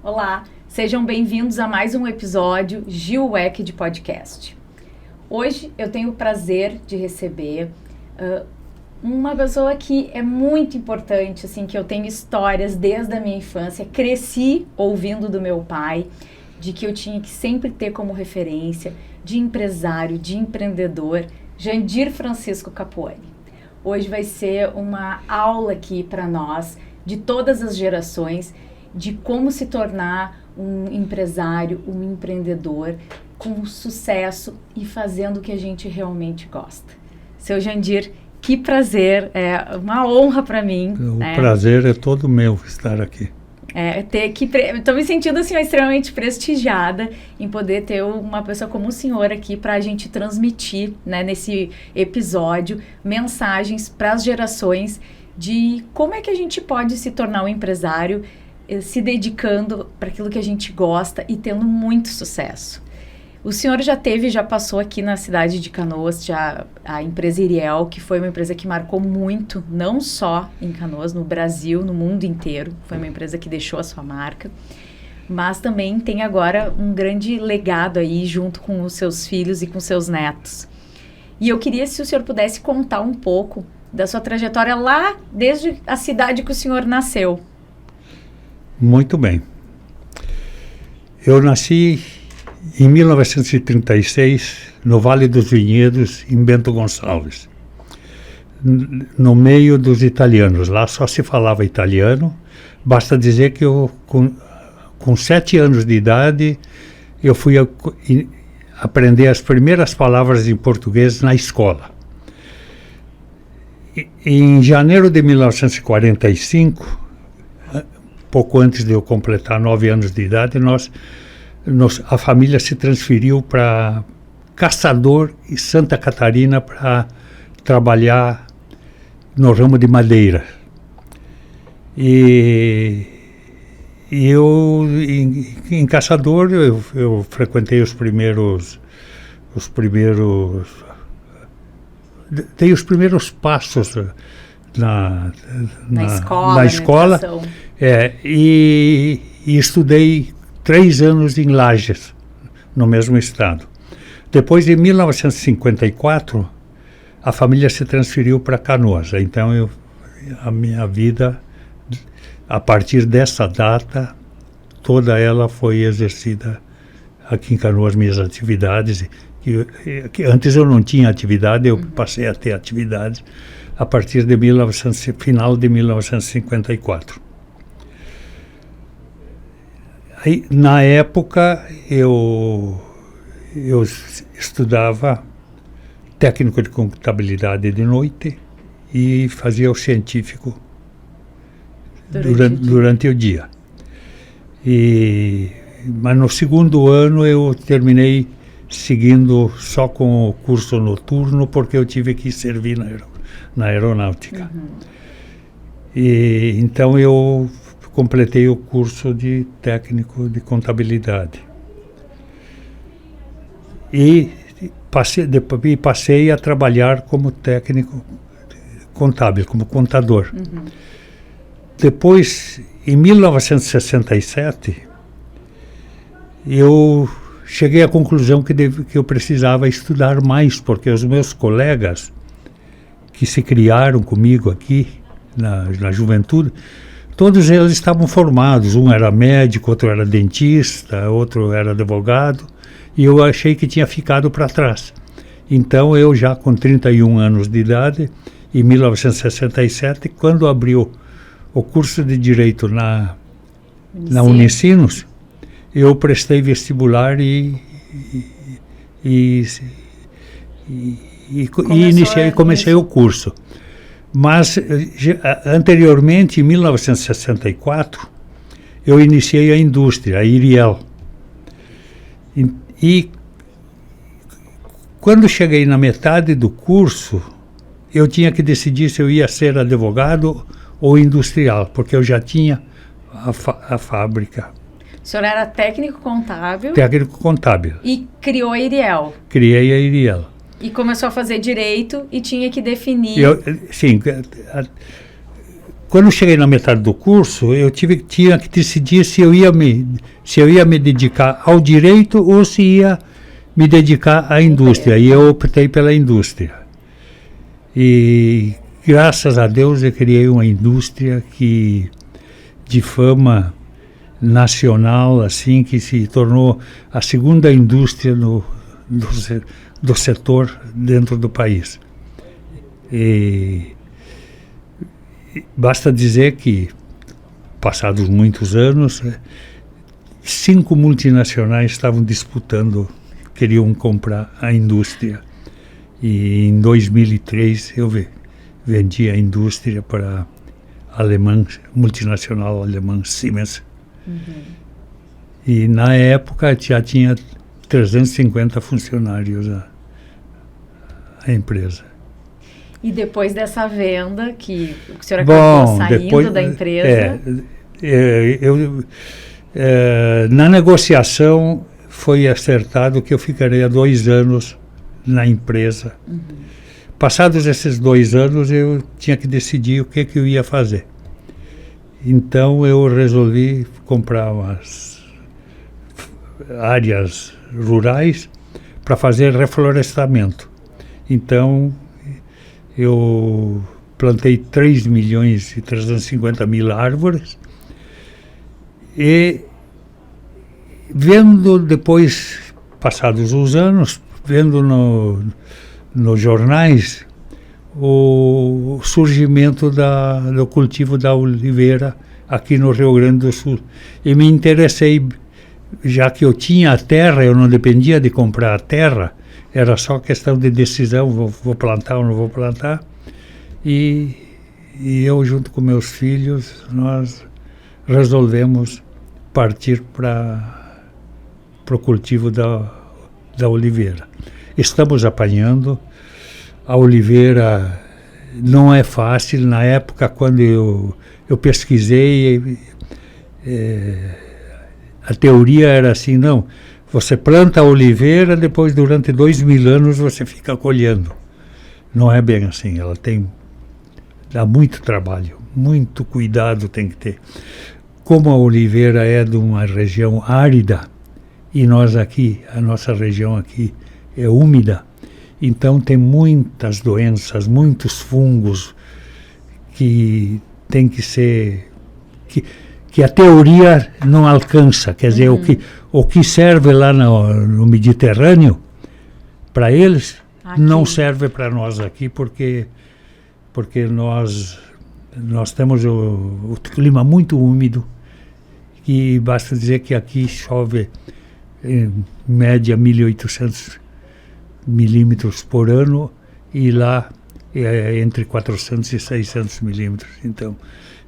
Olá, sejam bem-vindos a mais um episódio Gil Weck de Podcast. Hoje eu tenho o prazer de receber uma pessoa que é muito importante, assim, que eu tenho histórias desde a minha infância, cresci ouvindo do meu pai, de que eu tinha que sempre ter como referência, de empresário, de empreendedor, Jandir Francisco Capuani. Hoje vai ser uma aula aqui para nós, de todas as gerações, de como se tornar um empresário, um empreendedor com sucesso e fazendo o que a gente realmente gosta. Seu Jandir, que prazer, é uma honra para mim. O prazer é todo meu estar aqui. Estou me sentindo assim, extremamente prestigiada em poder ter uma pessoa como o senhor aqui para a gente transmitir, né, nesse episódio, mensagens para as gerações de como é que a gente pode se tornar um empresário se dedicando para aquilo que a gente gosta e tendo muito sucesso. O senhor já passou aqui na cidade de Canoas, a empresa Iriel, que foi uma empresa que marcou muito, não só em Canoas, no Brasil, no mundo inteiro. Foi uma empresa que deixou a sua marca, mas também tem agora um grande legado aí junto com os seus filhos e com seus netos. E eu queria, se o senhor pudesse contar um pouco da sua trajetória lá, desde a cidade que o senhor nasceu. Muito bem. Eu nasci em 1936, no Vale dos Vinhedos, em Bento Gonçalves, no meio dos italianos. Lá só se falava italiano. Basta dizer que eu, com 7 anos de idade, eu fui aprender as primeiras palavras em português na escola. Em janeiro de 1945, pouco antes de eu completar 9 anos de idade, a família se transferiu para Caçador e Santa Catarina para trabalhar no ramo de madeira. E eu, em Caçador, eu frequentei dei os primeiros passos na escola. E estudei 3 anos em Lages, no mesmo estado. Depois, em 1954, a família se transferiu para Canoas. Então, a minha vida, a partir dessa data, toda ela foi exercida aqui em Canoas, minhas atividades. Que antes eu não tinha atividade, eu passei a ter atividades a partir de final de 1954. Aí, na época, eu estudava técnico de contabilidade de noite e fazia o científico durante o dia. Mas no segundo ano eu terminei seguindo só com o curso noturno, porque eu tive que servir na aeronáutica. Então eu completei o curso de técnico de contabilidade. E passei a trabalhar como técnico contábil, como contador. Depois, em 1967, eu cheguei à conclusão que eu precisava estudar mais, porque os meus colegas que se criaram comigo aqui na juventude, todos eles estavam formados. Um era médico, outro era dentista, outro era advogado, e eu achei que tinha ficado para trás. Então eu, já com 31 anos de idade, em 1967, quando abriu o curso de Direito na Unicinos, eu prestei vestibular e comecei o curso. Mas, anteriormente, em 1964, eu iniciei a indústria, a Iriel. E quando cheguei na metade do curso, eu tinha que decidir se eu ia ser advogado ou industrial, porque eu já tinha a fábrica. O senhor era técnico contábil? Técnico contábil. E criou a Iriel? Criei a Iriel. E começou a fazer direito e tinha que definir... Sim. quando eu cheguei na metade do curso, eu tinha que decidir se eu ia me dedicar ao direito ou se ia me dedicar à indústria. E eu optei pela indústria. E graças a Deus eu criei uma indústria de fama nacional, assim, que se tornou a segunda indústria do setor dentro do país. E basta dizer que, passados muitos anos, 5 multinacionais estavam disputando, queriam comprar a indústria. E em 2003 eu vendi a indústria para a multinacional alemã Siemens. E na época já tinha 350 funcionários a empresa. E depois dessa venda, que o senhor acabou saindo da empresa? Na negociação foi acertado que eu ficaria 2 anos na empresa. Passados esses 2 anos, eu tinha que decidir o que eu ia fazer. Então eu resolvi comprar umas áreas rurais para fazer reflorestamento. Então eu plantei 3.350.000 árvores e vendo depois, passados os anos, vendo nos jornais o surgimento do cultivo da oliveira aqui no Rio Grande do Sul. E me interessei, já que eu tinha a terra, eu não dependia de comprar a terra, era só questão de decisão, vou plantar ou não vou plantar. E eu, junto com meus filhos, nós resolvemos partir para o cultivo da oliveira. Estamos apanhando. A oliveira não é fácil. Na época, quando eu pesquisei, a teoria era assim, não, você planta a oliveira, depois durante 2.000 anos você fica colhendo. Não é bem assim, dá muito trabalho, muito cuidado tem que ter. Como a oliveira é de uma região árida, e nós aqui, a nossa região aqui é úmida, então tem muitas doenças, muitos fungos que tem que ser, que a teoria não alcança. Quer dizer, o que serve lá no Mediterrâneo, para eles, aqui não serve para nós aqui, porque nós temos o clima muito úmido, e basta dizer que aqui chove em média 1.800 milímetros por ano, e lá é entre 400 e 600 milímetros. Então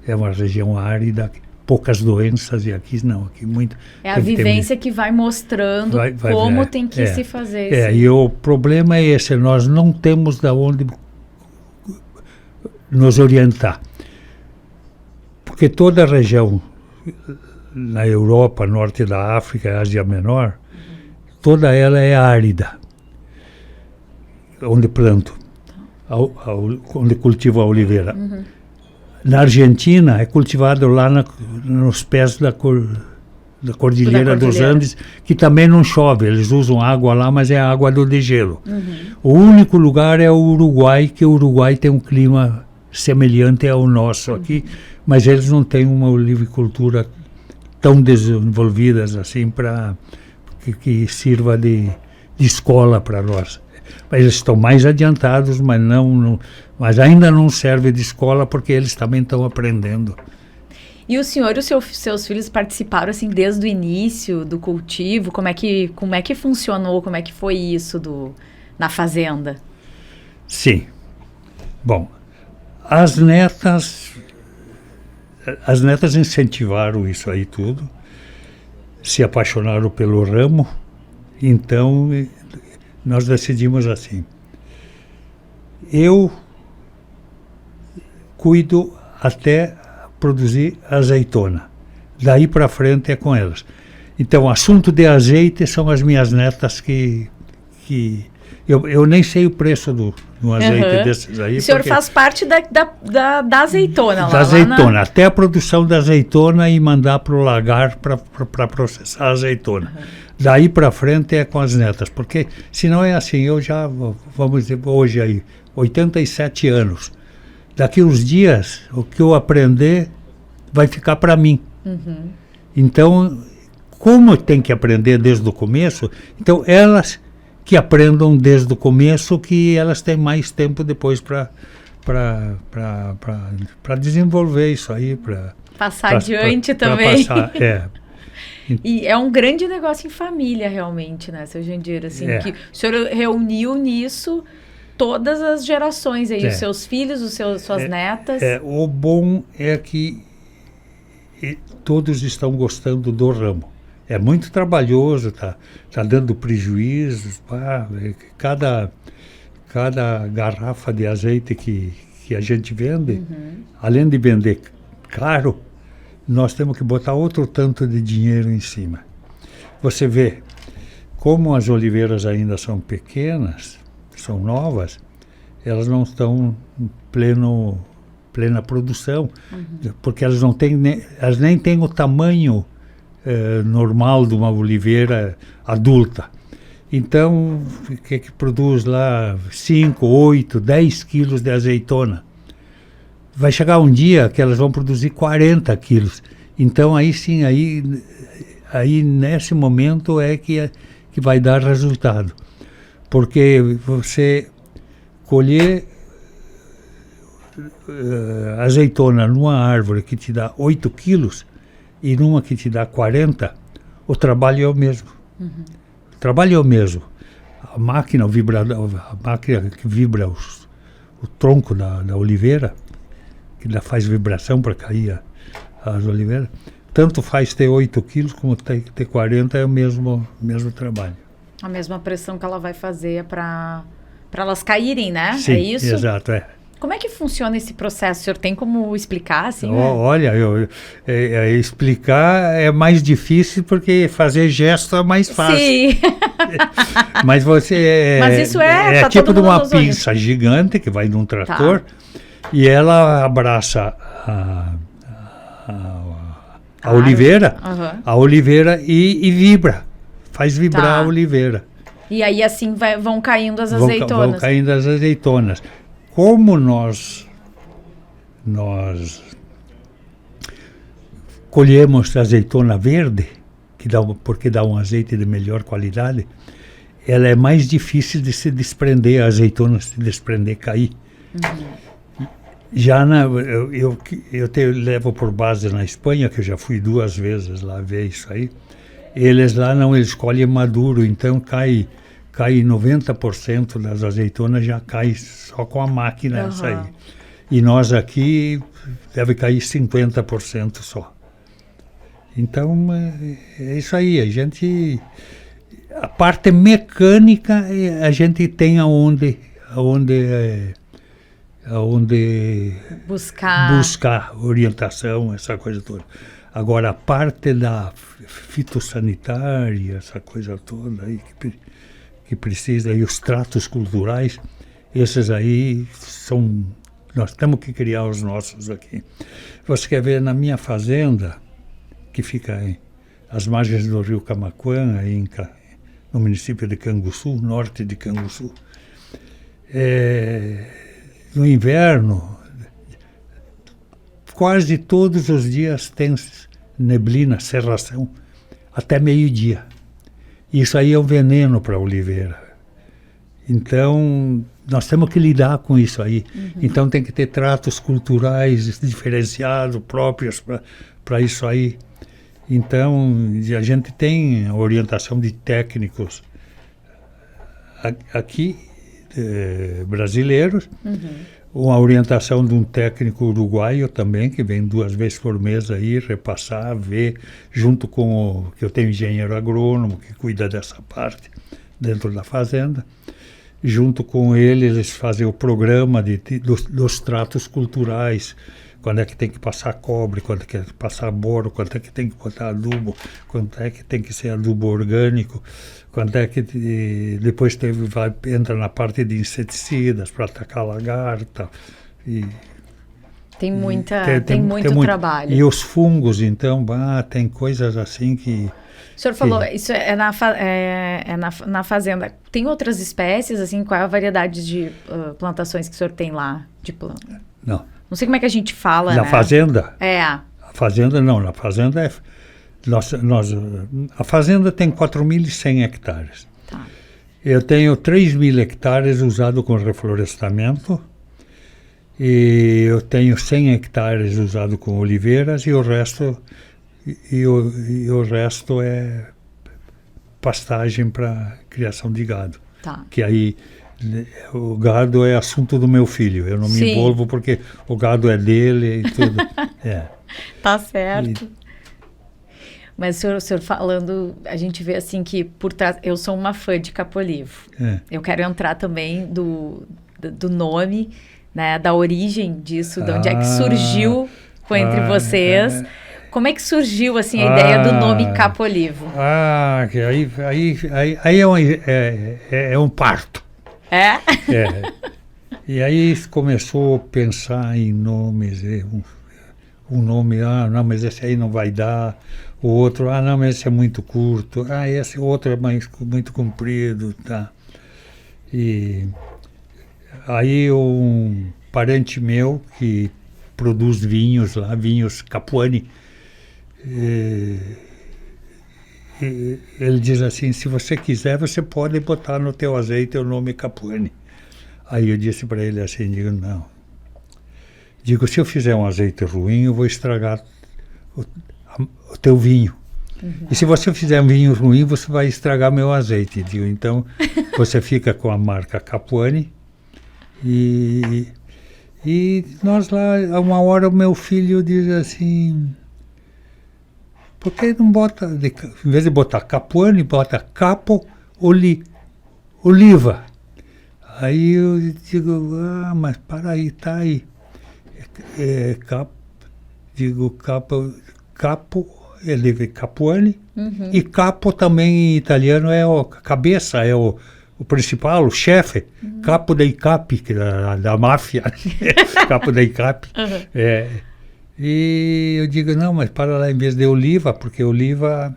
é uma região árida, poucas doenças, e aqui não, aqui muito. É a vivência que vai mostrando como tem que se fazer. E o problema é esse, nós não temos de onde nos orientar. Porque toda a região, na Europa, norte da África, Ásia Menor, toda ela é árida, onde planto, onde cultivo a oliveira. Na Argentina é cultivado lá nos pés da Cordilheira dos Andes, que também não chove, eles usam água lá, mas é água do degelo. O único lugar é o Uruguai, que o Uruguai tem um clima semelhante ao nosso aqui, mas eles não têm uma olivicultura tão desenvolvida assim para que sirva de escola para nós. Mas eles estão mais adiantados, mas ainda não serve de escola, porque eles também estão aprendendo. E o senhor e os seus filhos participaram assim desde o início do cultivo? Como é que funcionou? Como é que foi isso na fazenda? Sim. Bom, as netas incentivaram isso aí tudo, se apaixonaram pelo ramo, então nós decidimos assim: eu cuido até produzir azeitona, daí para frente é com elas. Então, assunto de azeite são as minhas netas que eu nem sei o preço do num azeite desses aí. O senhor faz parte da azeitona lá. Da azeitona, até a produção da azeitona e mandar para o lagar para processar a azeitona. Daí para frente é com as netas, porque senão é assim, eu já, vamos dizer, hoje aí, 87 anos. Daqui uns dias, o que eu aprender vai ficar para mim. Então, como tem que aprender desde o começo, então elas que aprendam desde o começo, que elas têm mais tempo depois para desenvolver isso aí, para passar adiante também. Passar, E é um grande negócio em família, realmente, né, seu Jandir? Assim, que o senhor reuniu nisso todas as gerações aí, os seus filhos, suas netas. O bom é que todos estão gostando do ramo. É muito trabalhoso, tá dando prejuízos. Cada garrafa de azeite que a gente vende, além de vender caro, nós temos que botar outro tanto de dinheiro em cima. Você vê, como as oliveiras ainda são pequenas, são novas, elas não estão em plena produção, porque elas elas nem têm o tamanho normal de uma oliveira adulta. Então, o que produz lá 5, 8, 10 quilos de azeitona? Vai chegar um dia que elas vão produzir 40 quilos. Então, aí sim, aí nesse momento é que vai dar resultado. Porque você colher azeitona numa árvore que te dá 8 quilos e numa que te dá 40, o trabalho é o mesmo. O trabalho é o mesmo. A máquina que vibra o tronco da oliveira, que faz vibração para cair as oliveiras, tanto faz ter 8 quilos como ter 40, é o mesmo trabalho. A mesma pressão que ela vai fazer para elas caírem, né? Sim, é isso? Exato, Como é que funciona esse processo? O senhor tem como explicar, assim? Olha, explicar é mais difícil porque fazer gesto é mais fácil. Sim. Mas Mas isso tá tipo de uma pinça gigante que vai num trator e ela abraça a oliveira, a oliveira e vibra, faz vibrar a oliveira. E aí assim vão caindo as azeitonas. Vão caindo as azeitonas. Como nós colhemos azeitona verde, porque dá um azeite de melhor qualidade, ela é mais difícil de se desprender, a azeitona se desprender, cair. Já eu levo por base na Espanha, que eu já fui 2 vezes lá ver isso aí. Eles lá não, eles colhem maduro, então cai 90% das azeitonas, já cai só com a máquina essa aí. E nós aqui deve cair 50% só. Então é isso aí, a parte mecânica a gente tem aonde buscar orientação, essa coisa toda. Agora, a parte da fitossanitária, essa coisa toda aí que precisa, e os tratos culturais, esses aí nós temos que criar os nossos aqui. Você quer ver, na minha fazenda, que fica às margens do rio Camaquã, aí no município de Canguçu, norte de Canguçu, no inverno, quase todos os dias tem neblina, cerração, até meio-dia. Isso aí é um veneno para a oliveira. Então, nós temos que lidar com isso aí. Então, tem que ter tratos culturais diferenciados, próprios para isso aí. Então, a gente tem orientação de técnicos aqui, brasileiros, uma orientação de um técnico uruguaio também, que vem 2 vezes por mês aí, repassar, ver, junto com que eu tenho engenheiro agrônomo que cuida dessa parte dentro da fazenda. Junto com ele, eles fazem o programa dos tratos culturais, quando é que tem que passar cobre, quando é que tem que passar boro, quando é que tem que botar adubo, quando é que tem que ser adubo orgânico, quando é que depois entra na parte de inseticidas para atacar lagarta. Tem muito trabalho. E os fungos, então, tem coisas assim que... O senhor falou, isso na fazenda. Tem outras espécies, assim, qual é a variedade de plantações que o senhor tem lá? De planta? Não. Não sei como é que a gente fala, Na fazenda? A fazenda não, na fazenda a fazenda tem 4.100 hectares. Tá. Eu tenho 3.000 hectares usado com reflorestamento, e eu tenho 100 hectares usado com oliveiras, e o resto é pastagem para criação de gado. Tá. Que aí o gado é assunto do meu filho. Eu não me envolvo porque o gado é dele e tudo. Tá certo. Mas o senhor falando, a gente vê assim que por trás... Eu sou uma fã de Capolivo. Eu quero entrar também do nome, né, da origem disso, de onde é que surgiu entre vocês. Como é que surgiu assim a ideia do nome Capolivo? Aí é um parto. E aí começou a pensar em nomes, um nome, não, mas esse aí não vai dar, o outro, não, mas esse é muito curto, esse outro é muito comprido, tá. E aí um parente meu que produz vinhos lá, vinhos Capuani, ele diz assim, se você quiser, você pode botar no teu azeite o nome Capuani. Aí eu disse para ele assim, não. Digo, se eu fizer um azeite ruim, eu vou estragar o teu vinho. E se você fizer um vinho ruim, você vai estragar meu azeite. Digo, então, você fica com a marca Capuani. E nós lá, uma hora o meu filho diz assim... Por que não bota, em vez de botar Capuani, bota Capo Oliva? Aí eu digo, mas para aí, tá aí. Capo, ele vê Capuani, e Capo também em italiano é a cabeça, é o principal, o chefe, Capo dei Capi, que é da máfia, Capo dei Capi. E eu digo, não, mas para lá em vez de oliva, porque oliva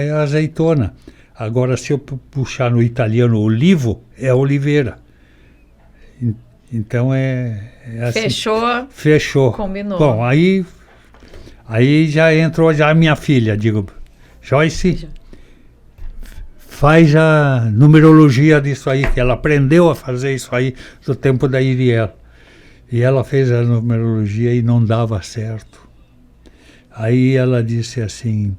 é azeitona. Agora, se eu puxar no italiano olivo, é oliveira. Então é assim. Fechou. Combinou. Bom, aí já entrou a minha filha. Digo, Joyce, faz a numerologia disso aí, que ela aprendeu a fazer isso aí do tempo da Iriel. E ela fez a numerologia e não dava certo. Aí ela disse assim,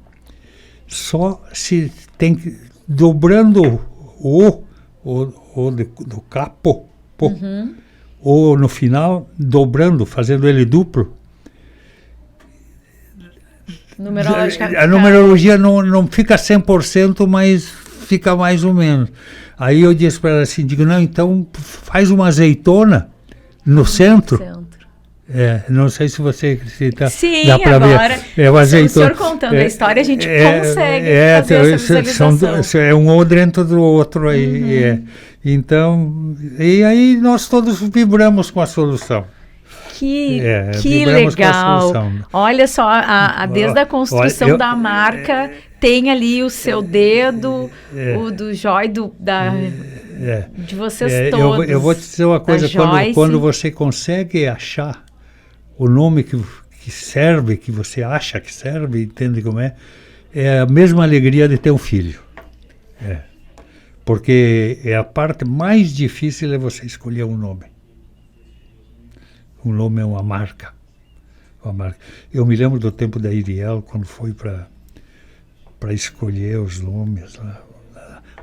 só se tem que, dobrando o do capo, ou no final, dobrando, fazendo ele duplo. A numerologia não fica 100%, mas fica mais ou menos. Aí eu disse para ela assim, digo, não, então faz uma azeitona no centro. Não sei se você acredita. Sim, dá para agora, ver. O senhor contando a história, a gente consegue fazer essa visualização. É um dentro do outro aí. Então, e aí nós todos vibramos com a solução. Que legal. Olha só, desde a construção da marca, tem ali o seu dedo, o do Joy, de vocês todos. Eu vou te dizer uma coisa, quando você consegue achar o nome que serve, que você acha que serve, entende como é a mesma alegria de ter um filho. Porque a parte mais difícil é você escolher um nome. Um nome é uma marca. Eu me lembro do tempo da Iriel, quando foi para escolher os nomes lá.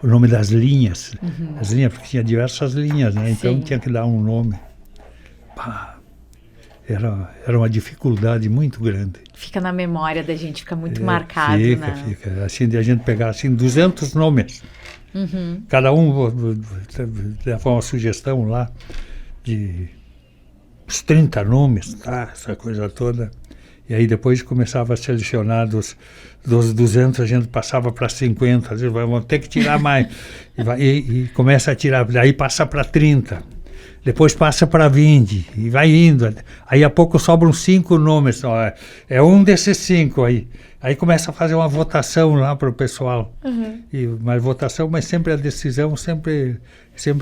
O nome das linhas. As linhas, porque tinha diversas linhas, né? Então tinha que dar um nome. Era uma dificuldade muito grande. Fica na memória da gente, fica muito marcado, né? Fica. Assim, de a gente pegar assim, 200 nomes. Cada um leva uma sugestão lá de os 30 nomes, tá? Essa coisa toda. E aí depois começava a selecionar dos 200, a gente passava para 50, às vezes vamos ter que tirar mais. E começa a tirar, daí passa para 30, depois passa para 20, e vai indo. Aí a pouco sobram 5 nomes, ó, é um desses 5 aí. Aí começa a fazer uma votação lá para o pessoal. Mas votação, mas sempre a decisão, sempre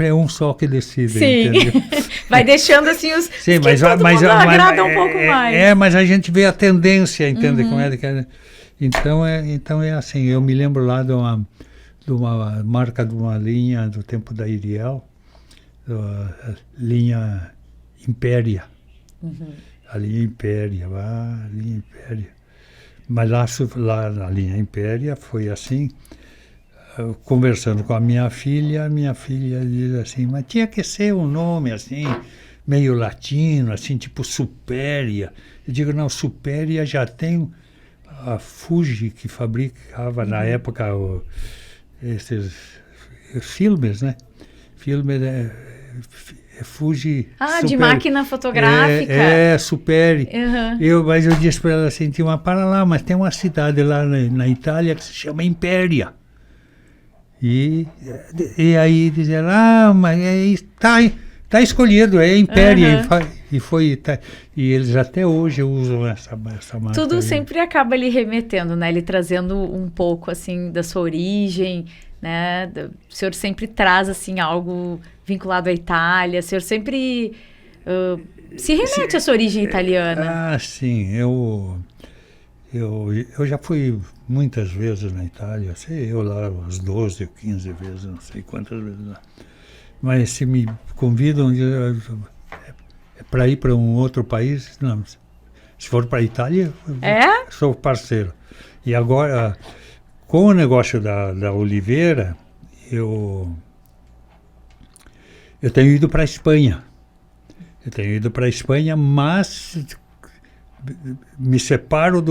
é um só que decide. Sim. Entendeu? Vai deixando assim os Sim, que todo mundo agrada um pouco mais. Mas a gente vê a tendência, entende? Como é. Então é assim, eu me lembro lá de uma marca de uma linha do tempo da Iriel, a linha Impéria. A linha Impéria, a linha Impéria. Mas lá na linha Impéria foi assim, conversando com a minha filha diz assim, mas tinha que ser um nome assim, meio latino, assim, tipo Supéria. Eu digo, não, Supéria já tem a Fuji, que fabricava na época esses filmes, né? Filmes Fuji. De máquina fotográfica. Super. Mas eu disse para ela assim, para lá, mas tem uma cidade lá na Itália que se chama Impéria. E aí diz ela, mas está escolhido, é Impéria. E eles até hoje usam essa marca. Tudo aí. Sempre acaba lhe remetendo, né? Ele trazendo um pouco assim da sua origem, né? O senhor sempre traz assim algo vinculado à Itália, o senhor sempre se remete à sua origem italiana. Sim, eu já fui muitas vezes na Itália, eu lá umas 12 ou 15 vezes, não sei quantas vezes lá. Mas se me convidam para ir para um outro país, não. Se for para a Itália, sou parceiro. E agora, com o negócio da Oliveira, eu tenho ido para a Espanha. Mas me separo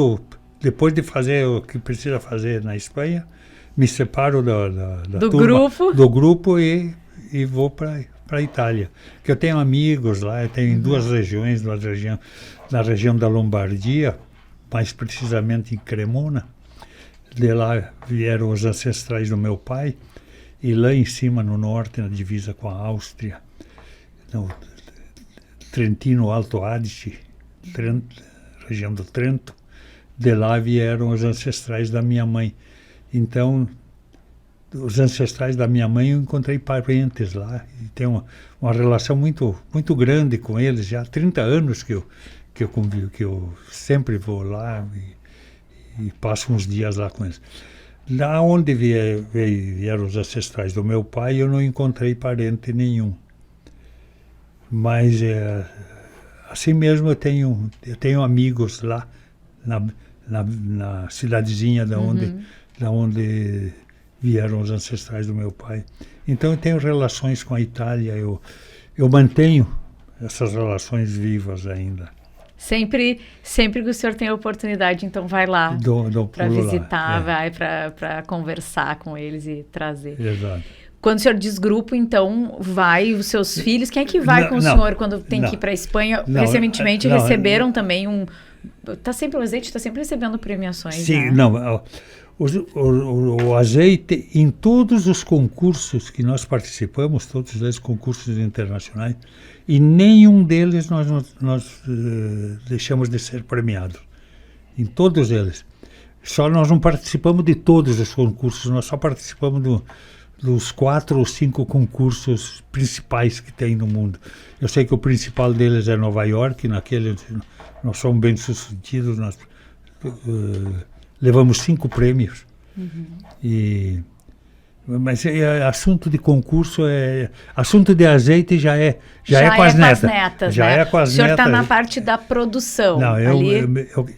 depois de fazer o que precisa fazer na Espanha, me separo do grupo e vou para a Itália. Que eu tenho amigos lá, eu tenho em duas regiões, na região da Lombardia, mais precisamente em Cremona. De lá vieram os ancestrais do meu pai, e lá em cima, no norte, na divisa com a Áustria, no Trentino Alto Adige, região do Trento, de lá vieram os ancestrais da minha mãe. Então, os ancestrais da minha mãe, eu encontrei parentes lá, e tenho uma relação muito, muito grande com eles, já há 30 anos que eu convivo, que eu sempre vou lá e passo uns dias lá com eles. Da onde vieram os ancestrais do meu pai, eu não encontrei parente nenhum. Mas, assim mesmo, eu tenho amigos lá, na cidadezinha da onde vieram os ancestrais do meu pai. Então, eu tenho relações com a Itália, eu mantenho essas relações vivas ainda. Sempre que o senhor tem a oportunidade, então vai lá para visitar, vai para conversar com eles e trazer. Exato. Quando o senhor diz grupo, então vai os seus filhos. Quem é que vai com o senhor quando tem que ir para a Espanha? Recentemente receberam também o Azeite está sempre recebendo premiações. Sim, né? O Azeite, em todos os concursos que nós participamos, todos esses concursos internacionais, e nenhum deles nós deixamos de ser premiados. Em todos eles. Só nós não participamos de todos os concursos, nós só participamos dos 4 ou 5 concursos principais que tem no mundo. Eu sei que o principal deles é Nova York, naquele nós somos bem-sucedidos, nós levamos 5 prêmios. Mas assunto de concurso assunto de azeite já é com as netas. Já é com as netas. O senhor está na parte da produção. Não,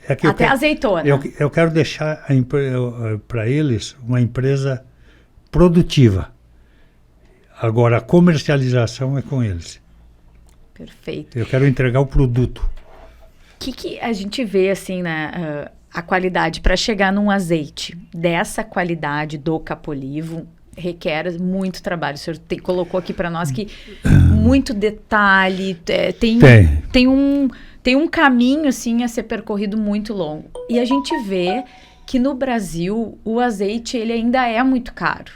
até azeitona. Eu quero deixar para eles uma empresa produtiva. Agora, a comercialização é com eles. Perfeito. Eu quero entregar o produto. O que a gente vê, assim, né, a qualidade para chegar num azeite dessa qualidade do Capolivo requer muito trabalho. O senhor colocou aqui para nós que muito detalhe, tem um caminho, assim, a ser percorrido muito longo. E a gente vê que no Brasil o azeite, ele ainda é muito caro.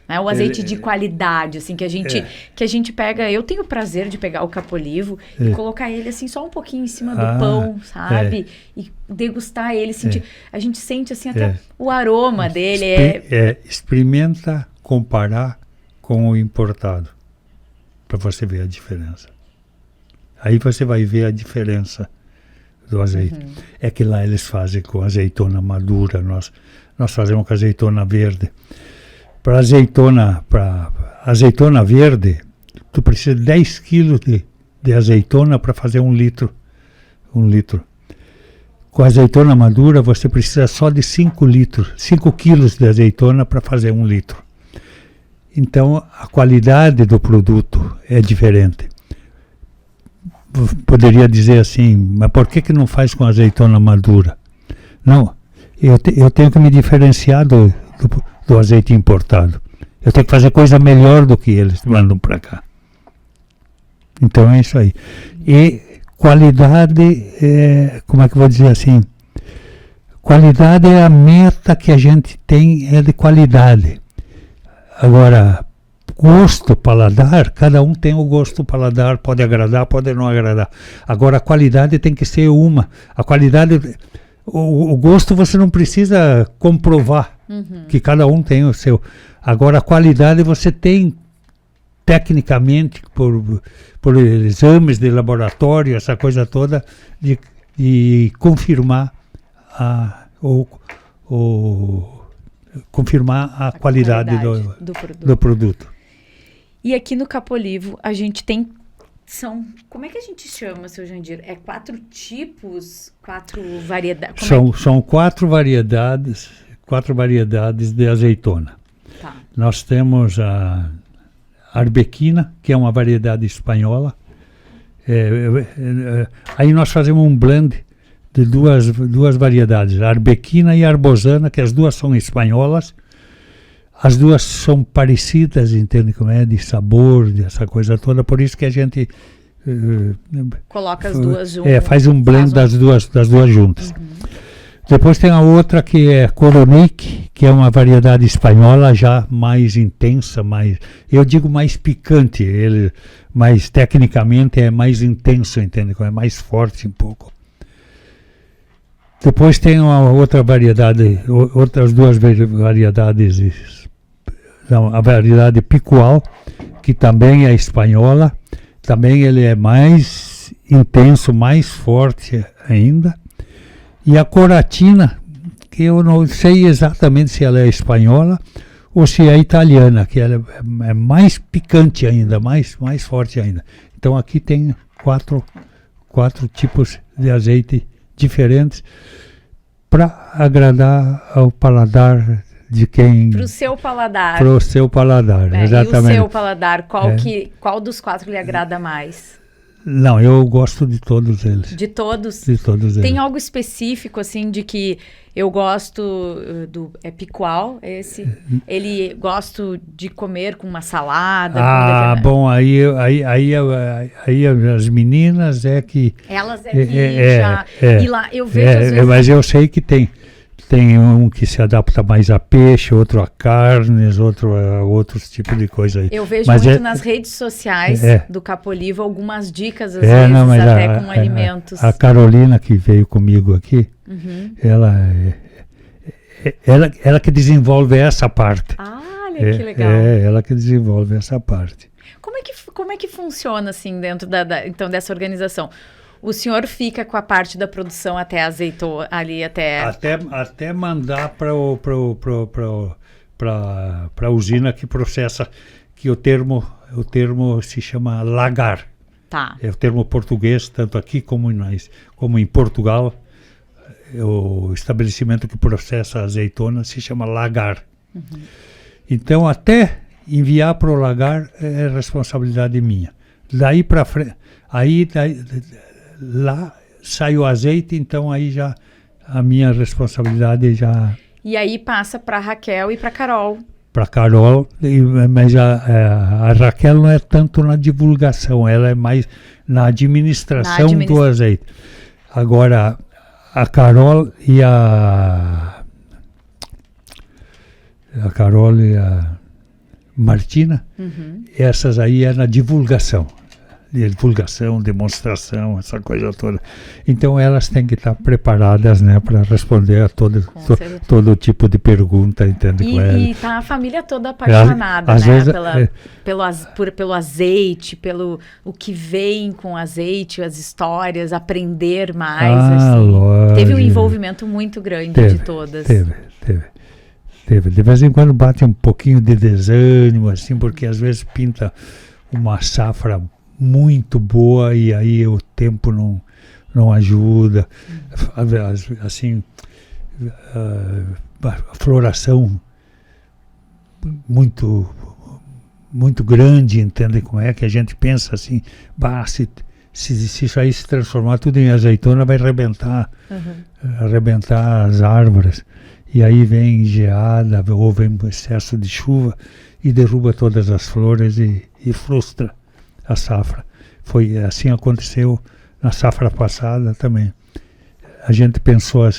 Né? O azeite de qualidade, assim, que a gente pega... Eu tenho o prazer de pegar o Capolivo e colocar ele, assim, só um pouquinho em cima do pão, sabe? E degustar ele, sentir... A gente sente, assim, até o aroma dele. Experimenta comparar com o importado, para você ver a diferença. Aí você vai ver a diferença do azeite. É que lá eles fazem com azeitona madura, nós fazemos com azeitona verde. Para azeitona verde, tu precisa de 10 quilos de azeitona para fazer 1 litro. 1 litro. Com a azeitona madura, você precisa só de 5 quilos de azeitona para fazer 1 litro. Então, a qualidade do produto é diferente. Poderia dizer assim, mas por que não faz com azeitona madura? Não, eu tenho que me diferenciar do azeite importado. Eu tenho que fazer coisa melhor do que eles mandam para cá. Então é isso aí. E qualidade, como é que eu vou dizer assim? Qualidade é a meta que a gente tem, é de qualidade. Agora, gosto, paladar, cada um tem o gosto paladar, pode agradar, pode não agradar. Agora, a qualidade tem que ser uma. A qualidade, o gosto você não precisa comprovar, que cada um tem o seu. Agora, a qualidade você tem, tecnicamente, por exames de laboratório, essa coisa toda, de confirmar confirmar a qualidade do produto. E aqui no Capolivo a gente tem, como é que a gente chama, seu Jandir? 4 tipos, 4 variedades? São 4 variedades de azeitona. Tá. Nós temos a arbequina, que é uma variedade espanhola. Aí nós fazemos um blend de duas variedades, a arbequina e a arbosana, que as duas são espanholas. As duas são parecidas, entende como é? De sabor, dessa coisa toda. Por isso que a gente coloca as duas juntas. Faz um blend das duas juntas. Depois tem a outra que é Coronik, que é uma variedade espanhola já mais intensa, eu digo mais picante, mas tecnicamente é mais intenso, entende? É mais forte um pouco. Depois tem uma outra variedade, outras 2 variedades, a variedade Picual, que também é espanhola, também ele é mais intenso, mais forte ainda. E a Coratina, que eu não sei exatamente se ela é espanhola ou se é italiana, que ela é mais picante ainda, mais forte ainda. Então aqui tem 4 tipos de azeite diferentes para agradar ao paladar de quem... Para o seu paladar. Para o seu paladar, exatamente. E o seu paladar, qual dos 4 lhe agrada mais? Não, eu gosto de todos eles. De todos? De todos eles. Tem algo específico, assim, de que eu gosto do... É picual, esse? Ele gosto de comer com uma salada. Bom, aí as meninas que... Elas já... E lá, eu vejo às vezes... Mas eu sei que tem um que se adapta mais a peixe, outro a carnes, outro a outros tipos de coisa aí. Eu vejo muito nas redes sociais do Capolivo algumas dicas, às vezes, até com alimentos. A Carolina, que veio comigo aqui, ela que desenvolve essa parte. Olha que legal. Ela que desenvolve essa parte. Como é que funciona, assim, dentro então, dessa organização? O senhor fica com a parte da produção até azeitou ali até mandar para a usina que processa, que o termo se chama lagar. Tá. É o termo português, tanto aqui como em Portugal, o estabelecimento que processa a azeitona se chama lagar. Então até enviar para o lagar é responsabilidade minha. Daí para frente, lá sai o azeite, então aí já a minha responsabilidade já... E aí passa para Raquel e para Carol. para Carol, mas a Raquel não é tanto na divulgação, ela é mais na administração do azeite. Agora, a Carol e a Martina, essas aí é na divulgação. Demonstração, essa coisa toda. Então elas têm que estar preparadas, né, para responder a todo tipo de pergunta, entende? E tá a família toda apaixonada, às né, vezes, pelo azeite, pelo o que vem com azeite, as histórias, aprender mais, assim. Lógico. Teve um envolvimento muito grande de todas. Teve. De vez em quando bate um pouquinho de desânimo, assim, porque às vezes pinta uma safra muito boa e aí o tempo não ajuda. Assim, a floração muito grande, entende como é que a gente pensa assim, se isso aí se transformar tudo em azeitona vai arrebentar as árvores, e aí vem geada ou vem excesso de chuva e derruba todas as flores e frustra a safra. Foi assim, aconteceu na safra passada também. A gente pensou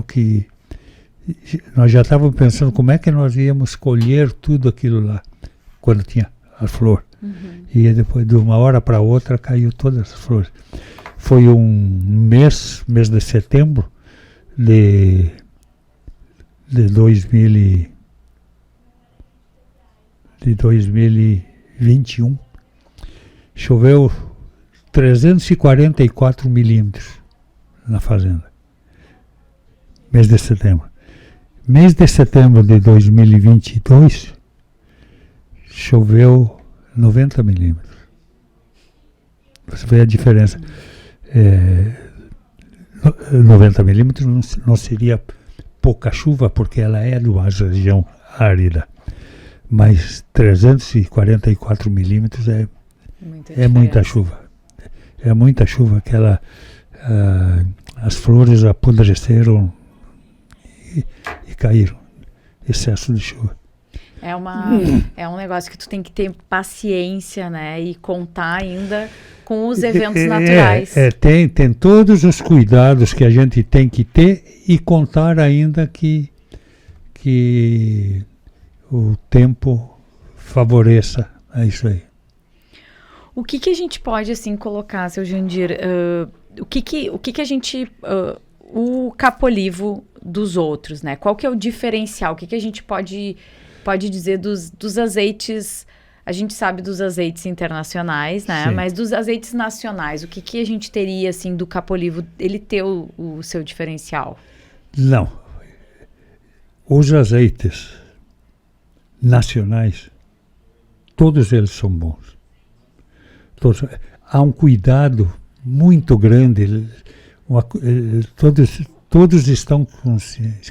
que nós já estávamos pensando como é que nós íamos colher tudo aquilo lá quando tinha a flor. E depois de uma hora para outra caiu todas as flores. Foi um mês de setembro de 2021. Choveu 344 milímetros na fazenda. Mês de setembro. Mês de setembro de 2022, choveu 90 milímetros. Você vê a diferença. 90 milímetros não seria pouca chuva, porque ela é de uma região árida. Mas 344 milímetros é muita chuva. É muita chuva. As flores apodreceram e caíram. Excesso de chuva. É um negócio que tu tem que ter paciência, né? E contar ainda com os eventos naturais. Tem todos os cuidados que a gente tem que ter e contar ainda que o tempo favoreça isso aí. O que a gente pode, assim, colocar, seu Jandir, o que a gente, o Capolivo dos outros, né? Qual que é o diferencial? O que a gente pode dizer dos azeites? A gente sabe dos azeites internacionais, né? Sim. Mas dos azeites nacionais, o que a gente teria, assim, do Capolivo, ele ter o seu diferencial? Não. Os azeites nacionais, todos eles são bons. Há um cuidado muito grande, todos estão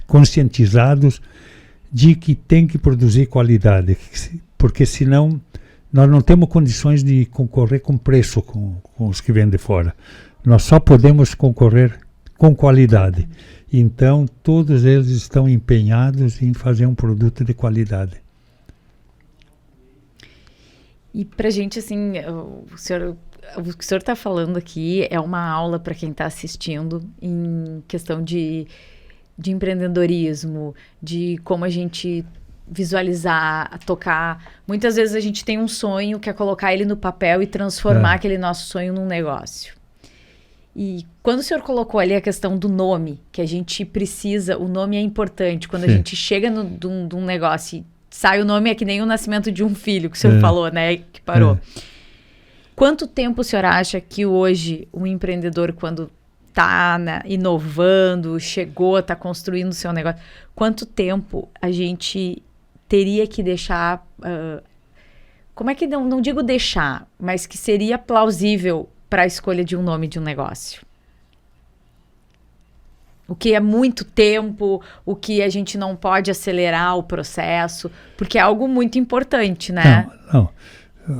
conscientizados de que tem que produzir qualidade, porque senão nós não temos condições de concorrer com preço com os que vêm de fora. Nós só podemos concorrer com qualidade. Então, todos eles estão empenhados em fazer um produto de qualidade. E pra gente, assim, o que o senhor está falando aqui é uma aula para quem está assistindo em questão de empreendedorismo, de como a gente visualizar, tocar. Muitas vezes a gente tem um sonho, quer colocar ele no papel e transformar aquele nosso sonho num negócio. E quando o senhor colocou ali a questão do nome, que a gente precisa, o nome é importante. Quando a gente chega num negócio e sai o nome, é que nem o nascimento de um filho, que o senhor falou, né? Que parou. Quanto tempo o senhor acha que hoje um empreendedor, quando está inovando, está construindo o seu negócio, quanto tempo a gente teria que deixar... como é que não digo deixar, mas que seria plausível para a escolha de um nome de um negócio? O que é muito tempo, o que a gente não pode acelerar o processo, porque é algo muito importante, né? Não.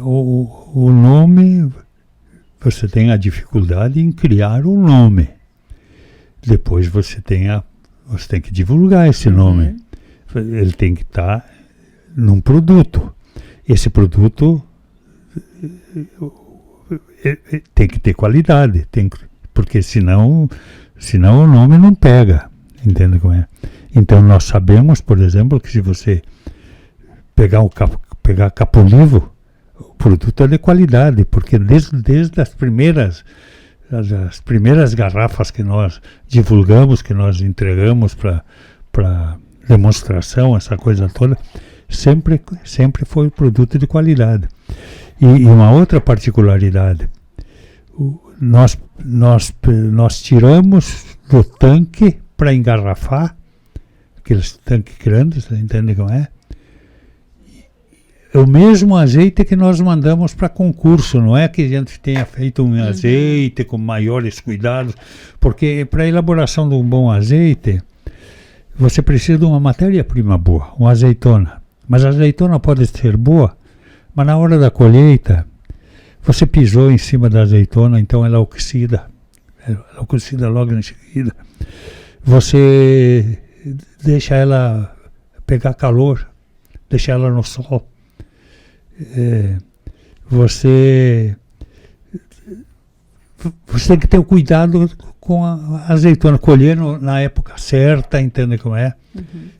O nome, você tem a dificuldade em criar o nome. Depois você tem que divulgar esse nome. Ele tem que estar num produto. Esse produto tem que ter qualidade, porque senão o nome não pega, entende como é? Então nós sabemos, por exemplo, que se você pegar Capolivo, o produto é de qualidade, porque desde as primeiras garrafas que nós divulgamos, que nós entregamos para demonstração, essa coisa toda, sempre foi produto de qualidade. E uma outra particularidade, nós tiramos do tanque para engarrafar, aqueles tanques grandes, entende como é? O mesmo azeite que nós mandamos para concurso, não é que a gente tenha feito um azeite com maiores cuidados, porque para a elaboração de um bom azeite, você precisa de uma matéria-prima boa, uma azeitona. Mas a azeitona pode ser boa, mas na hora da colheita, você pisou em cima da azeitona, então ela oxida logo em seguida. Você deixa ela pegar calor, deixa ela no sol. Você tem que ter o cuidado com a azeitona, colher na época certa, entende como é?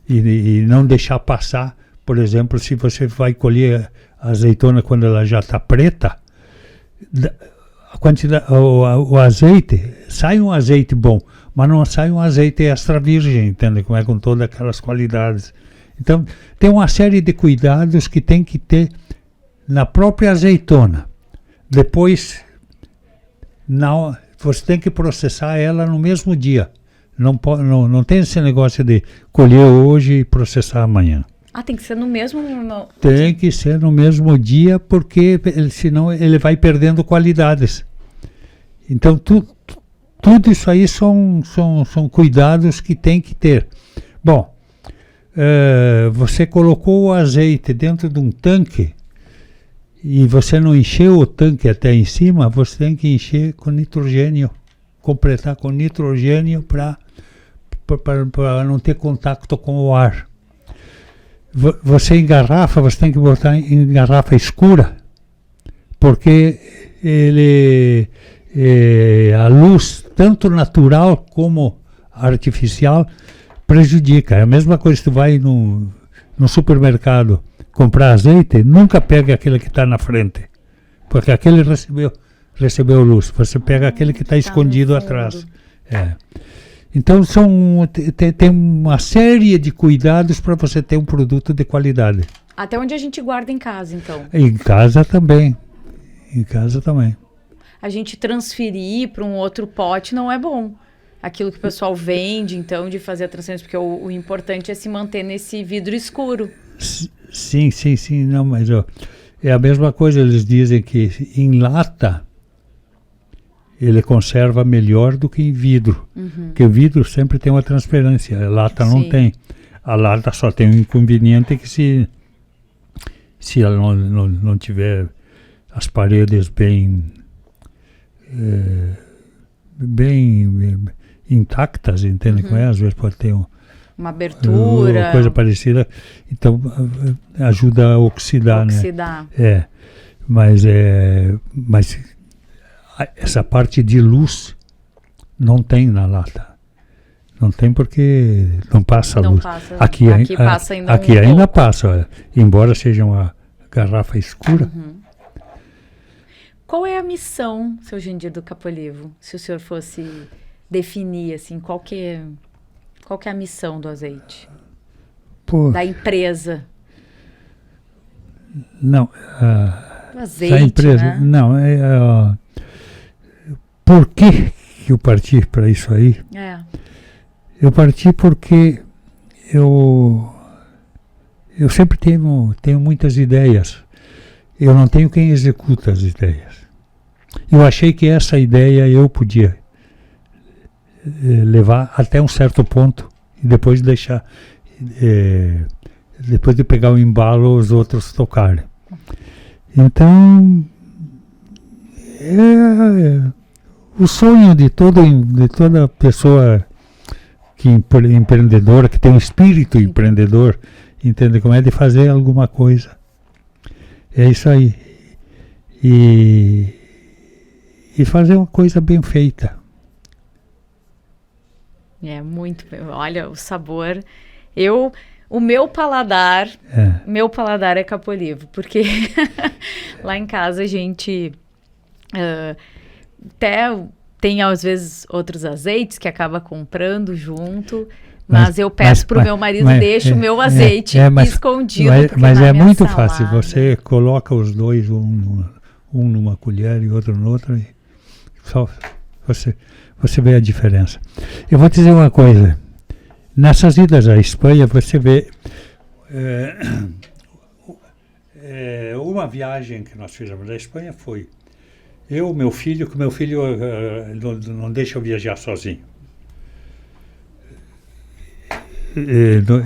E não deixar passar. Por exemplo, se você vai colher a azeitona quando ela já está preta, o azeite, sai um azeite bom, mas não sai um azeite extra virgem, entende como é? Com todas aquelas qualidades. Então, tem uma série de cuidados que tem que ter na própria azeitona. Depois, você tem que processar ela no mesmo dia. Não tem esse negócio de colher hoje e processar amanhã. Tem que ser no mesmo... Tem que ser no mesmo dia, porque senão ele vai perdendo qualidades. Então, tudo isso aí são cuidados que tem que ter. Bom, você colocou o azeite dentro de um tanque e você não encheu o tanque até em cima, você tem que encher com nitrogênio, completar com nitrogênio para não ter contato com o ar. Você engarrafa, você tem que botar em garrafa escura, porque a luz, tanto natural como artificial, prejudica. É a mesma coisa que tu vai no supermercado comprar azeite, nunca pega aquele que está na frente, porque aquele recebeu luz. Você pega aquele que está escondido atrás. Então tem uma série de cuidados para você ter um produto de qualidade. Até onde a gente guarda em casa, então? Em casa também. A gente transferir para um outro pote não é bom. Aquilo que o pessoal vende, então, de fazer a transferência, porque o importante é se manter nesse vidro escuro. Sim. Não, mas é a mesma coisa. Eles dizem que em lata ele conserva melhor do que em vidro. Porque o vidro sempre tem uma transferência, a lata não tem. A lata só tem um inconveniente que se ela não tiver as paredes bem intactas, entende? Às vezes pode ter uma abertura, coisa parecida, então ajuda a oxidar, né? Mas essa parte de luz não tem na lata. Não tem porque não passa luz. Aqui ainda passa, embora seja uma garrafa escura. Qual é a missão, seu Jandir, do Capolivo? Se o senhor fosse definir, assim, qual que é a missão do azeite? Da empresa? Não. Do azeite, da empresa, né? Não, por que eu parti para isso aí? Eu parti porque eu sempre tenho muitas ideias. Eu não tenho quem executa as ideias. Eu achei que essa ideia eu podia levar até um certo ponto e depois deixar, depois de pegar o embalo, os outros tocarem. Então, o sonho de toda pessoa empreendedora, que tem um espírito empreendedor, entende como é, de fazer alguma coisa. É isso aí. E fazer uma coisa bem feita. É muito, olha, o sabor, o meu paladar é Capolivo, porque lá em casa a gente até tem às vezes outros azeites que acaba comprando junto, mas eu peço para o meu marido, deixa o meu azeite escondido. Mas é muito fácil, você coloca os dois, um numa colher e outro noutra, e só você vê a diferença. Eu vou te dizer uma coisa, nessas idas à Espanha, você vê uma viagem que nós fizemos da Espanha foi meu filho, que meu filho não deixa eu viajar sozinho.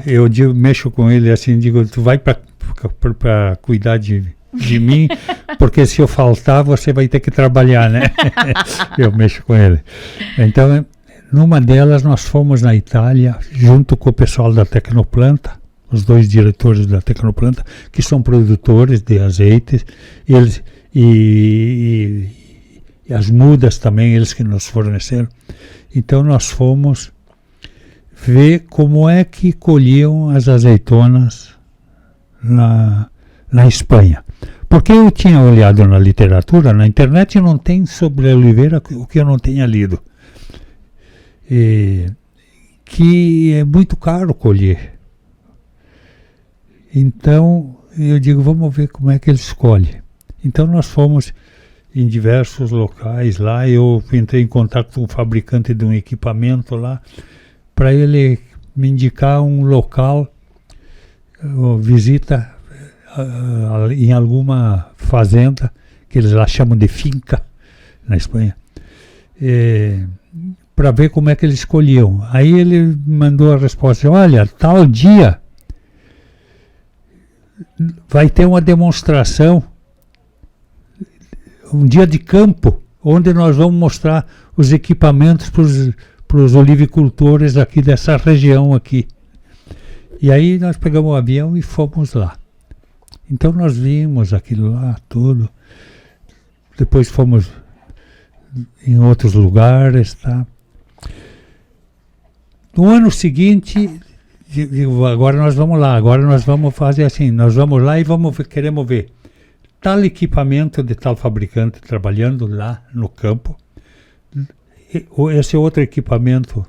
Eu mexo com ele assim, digo, tu vai para cuidar de mim, porque se eu faltar, você vai ter que trabalhar, né? Eu mexo com ele. Então, numa delas, nós fomos na Itália, junto com o pessoal da Tecnoplanta, os 2 diretores da Tecnoplanta, que são produtores de azeites, eles, e as mudas também, eles que nos forneceram. Então, nós fomos ver como é que colhiam as azeitonas na Espanha. Porque eu tinha olhado na literatura, na internet não tem sobre a oliveira o que eu não tenha lido. Que é muito caro colher. Então, eu digo, vamos ver como é que eles colhem. Então, nós fomos em diversos locais lá, eu entrei em contato com o fabricante de um equipamento lá, para ele me indicar um local, visita em alguma fazenda, que eles lá chamam de finca, na Espanha, para ver como é que eles escolhiam. Aí ele mandou a resposta, olha, tal dia vai ter uma demonstração, um dia de campo, onde nós vamos mostrar os equipamentos para os olivicultores aqui dessa região aqui. E aí nós pegamos o avião e fomos lá. Então nós vimos aquilo lá tudo, depois fomos em outros lugares, tá? No ano seguinte, digo, agora nós vamos lá, agora nós vamos fazer assim, nós vamos lá e queremos ver tal equipamento de tal fabricante trabalhando lá no campo, esse outro equipamento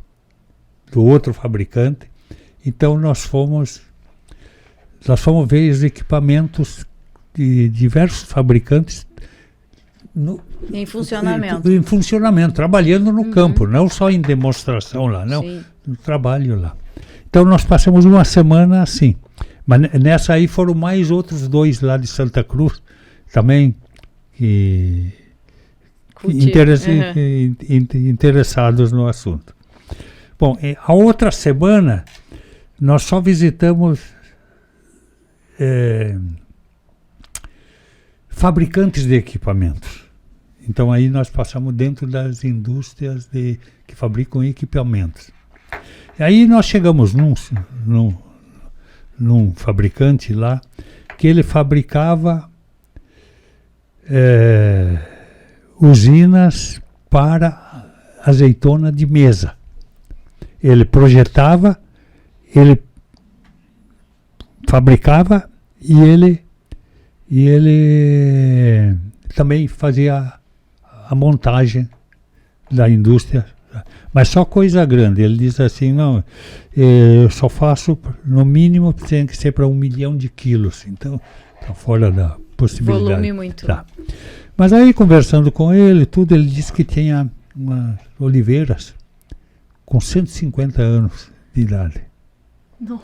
do outro fabricante. Então nós fomos ver os equipamentos de diversos fabricantes em funcionamento, trabalhando no campo, não só em demonstração lá, não, no trabalho lá. Então nós passamos uma semana assim, mas nessa aí foram mais outros 2 lá de Santa Cruz, também interessados no assunto. Bom, a outra semana nós só visitamos fabricantes de equipamentos. Então aí nós passamos dentro das indústrias que fabricam equipamentos. E aí nós chegamos num fabricante lá, que ele fabricava usinas para azeitona de mesa. Ele projetava, ele fabricava e ele também fazia a montagem da indústria, mas só coisa grande. Ele diz assim, não, eu só faço, no mínimo tem que ser para 1 milhão de quilos, então está fora da possibilidade. Volume muito. Tá. Mas aí, conversando com ele, tudo, ele disse que tinha umas oliveiras com 150 anos de idade. Não.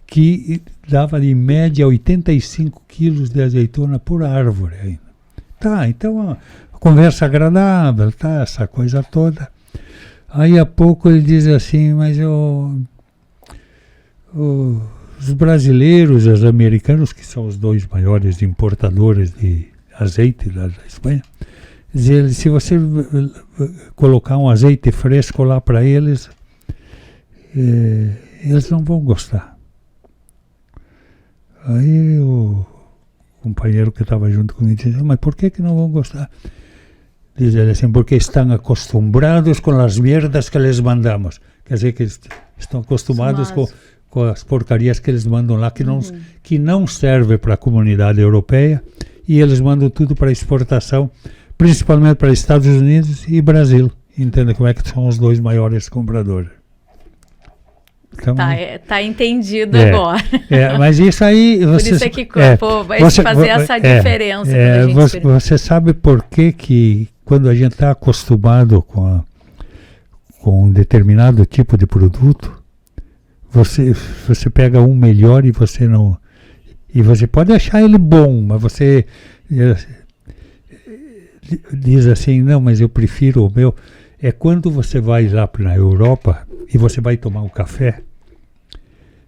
Que dava em média 85 quilos de azeitona por árvore ainda. Tá, então a conversa agradável, tá, essa coisa toda. Aí a pouco ele diz assim, mas os brasileiros, os americanos, que são os 2 maiores importadores de azeite da Espanha, diz, se você colocar um azeite fresco lá para eles, eles não vão gostar. Aí o companheiro que estava junto comigo disse, mas por que não vão gostar? Diz ele assim, porque estão acostumados com as merdas que lhes mandamos. Quer dizer, que estão acostumados com as porcarias que eles mandam lá, que não serve para a comunidade europeia, e eles mandam tudo para exportação, principalmente para Estados Unidos e Brasil. Entende como é que são os dois maiores compradores. Então, tá entendido agora. Mas isso aí... Por isso é que vai fazer essa diferença. Você sabe por que quando a gente está acostumado com um determinado tipo de produto, você pega um melhor e você não... E você pode achar ele bom, mas você diz assim, não, mas eu prefiro o meu... É quando você vai lá na Europa e você vai tomar um café,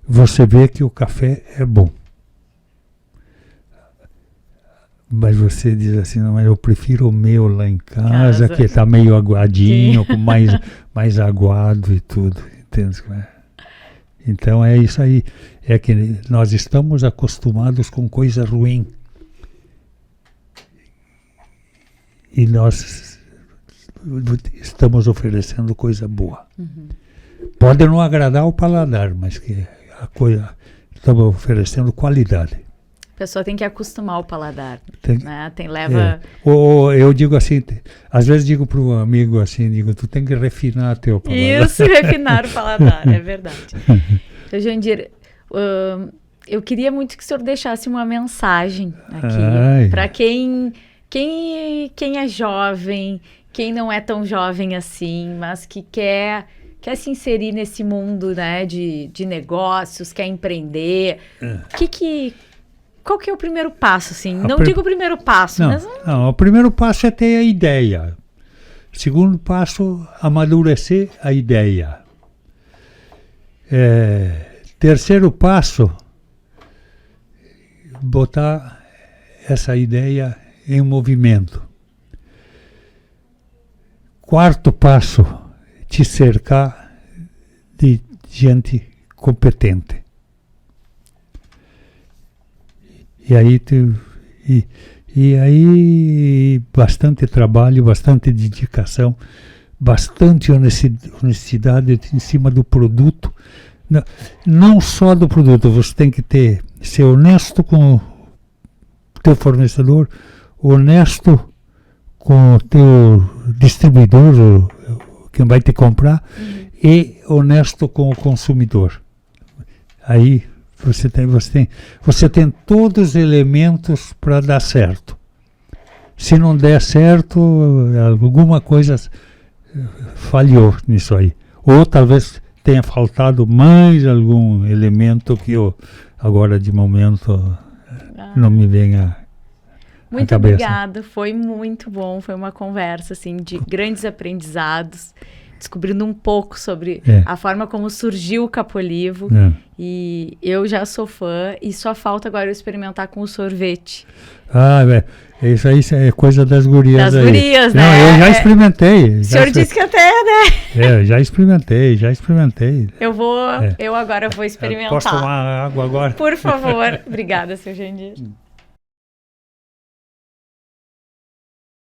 você vê que o café é bom. Mas você diz assim, não, mas eu prefiro o meu lá em casa. Que está meio aguadinho, com mais aguado e tudo. Entende? Então é isso aí. É que nós estamos acostumados com coisa ruim. E nós estamos oferecendo coisa boa. Pode não agradar o paladar, mas que a coisa estamos oferecendo qualidade. A pessoa tem que acostumar o paladar, né? Eu digo assim, às vezes digo para um amigo assim, tu tem que refinar teu paladar. Isso, refinar o paladar, é verdade. Então, Jandir, eu queria muito que o senhor deixasse uma mensagem aqui para quem é jovem, quem não é tão jovem assim, mas que quer se inserir nesse mundo, né, de negócios, quer empreender. Qual que é o primeiro passo, assim? Digo o primeiro passo, mas... Não, o primeiro passo é ter a ideia. Segundo passo, amadurecer a ideia. Terceiro passo, botar essa ideia em movimento. Quarto passo, te cercar de gente competente. E aí bastante trabalho, bastante dedicação, bastante honestidade em cima do produto. Não só do produto, você tem que ser honesto com o teu fornecedor, honesto com o teu distribuidor, quem vai te comprar, e honesto com o consumidor. Aí você tem todos os elementos para dar certo. Se não der certo, alguma coisa falhou nisso aí. Ou talvez tenha faltado mais algum elemento que eu, agora de momento, não me venha muito obrigada, foi muito bom, foi uma conversa assim, de grandes aprendizados, descobrindo um pouco sobre a forma como surgiu o Capolivo. E eu já sou fã e só falta agora eu experimentar com o sorvete. Isso aí é coisa das gurias. Das gurias, né? Não, eu já experimentei. O senhor disse que até, né? Eu já experimentei. Eu agora vou experimentar. Posso tomar água agora? Por favor. Obrigada, seu Jandir.